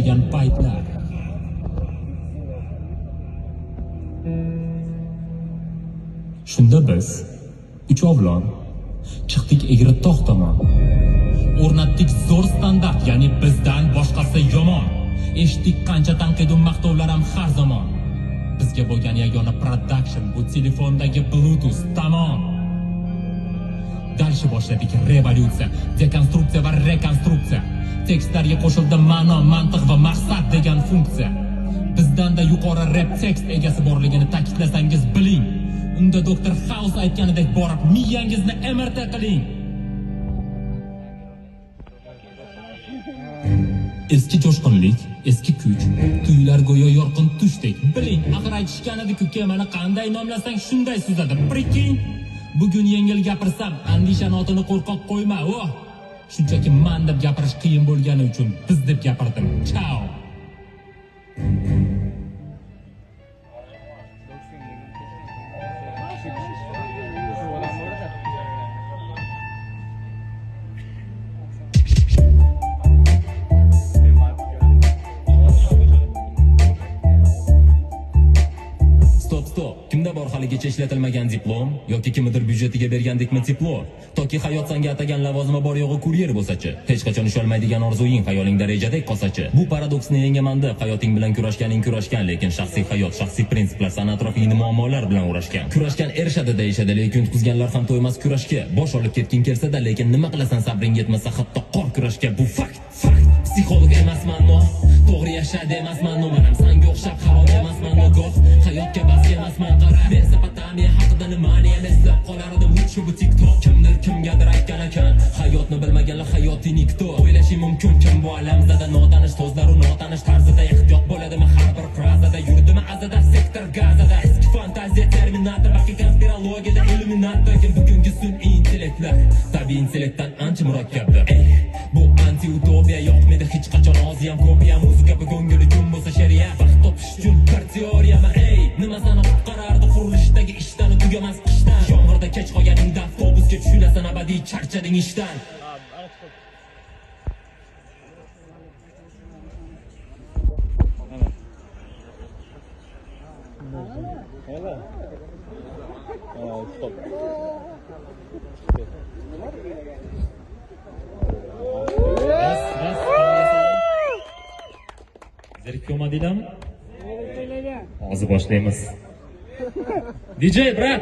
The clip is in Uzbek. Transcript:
boshlagan paytlar. Shunda biz uchovlon chiqdik egri tog' tomon. O'rnatdik zo'r standart, ya'ni bizdan boshqasi yomon. Eshitdik qancha tanqid va maqtovlar ham har zamon. Bizga bo'lgan yagona production bu telefondagi Bluetooth tamom. Dalshi boshladik revolyutsiya, dekonstruksiya va rekonstruksiya. Tekstlarga qo'shildi ma'no, mantiq va maqsad degan funksiya. Bizdan-da yuqori rap tekst egasi borligini ta'kidlasangiz biling. Unda Dr. House aytganidek borib miyangizni MRT qiling. Eski jo'shqinlik, eski kuch, tuylar go'yo yorqin tushdek. Biling, axir aytishgan edi-ku, kemani qanday nomlasang shunday suzadi. Priking. Bugun yengil gapirsam, andisha notini qo'rqoq qo'yma. Shunchaki men deb gapirish qiyin bo'lgani uchun biz deb gapirdim. Ciao. Stop. Kimda bor haligacha ishlatilmagan diplom yoki kimdir byudjetiga bergandekmi teplo? Toki hayot senga atagan lavozimi bor yo'g'i kuryer bo'lsa-chi, hech qachon ushalmaydigan orzuing xayoling darajadek qolsa-chi. Bu paradoksni yengaman deb hayoting bilan kurashgan, lekin shaxsiy hayot, shaxsiy prinsiplar sana atrofingni muammolar bilan uğraşgan. Kurashgan erishadi deyishadi, lekin yutqizganlar ham to'ymas kurashga. Bosh olib ketgin kelsa-da, lekin nima qilasan, sabring yetmasa hatto qor kurashga. Bu fakt. Psixolog emasman, no. To'g'ri yasha demasman, no. Men ham senga o'xshab harom emasman, no. Goh hayotga bas emasman, qara. Mesopotamiya haqida nimani eslab qolardim. Shu bu TikTok kimdir kimgadir aytgan ekan. Hayotni bilmaganlar hayotining kito. O'ylashing mumkin kim bu alamzada notanish so'zlar va notanish tarzida ehtiyot bo'ladimi har bir frazada, yurdimi azada sektor gazada. Eski fantaziya terminator, balki konspirologiyada illuminator. Bugungi sun'iy intellektlar tabiiy intellektdan ancha murakkabdir. Bu anti-utopiya yo'qmidi hech qachon oziyam kopiya. Muzika bu ko'ngili jum bo'lsa shariat, vaqt topish uchun bir teoriyami? Nima sana qutqarardi qurilishdagi ishdan tugamas qishdan. Yomg'irda kech qolganingda avtobusga tushilasan, abadiy charchading ishdan. Stop. Zerikib olmadinglarmi? Hozir boshlaymiz. DJ brat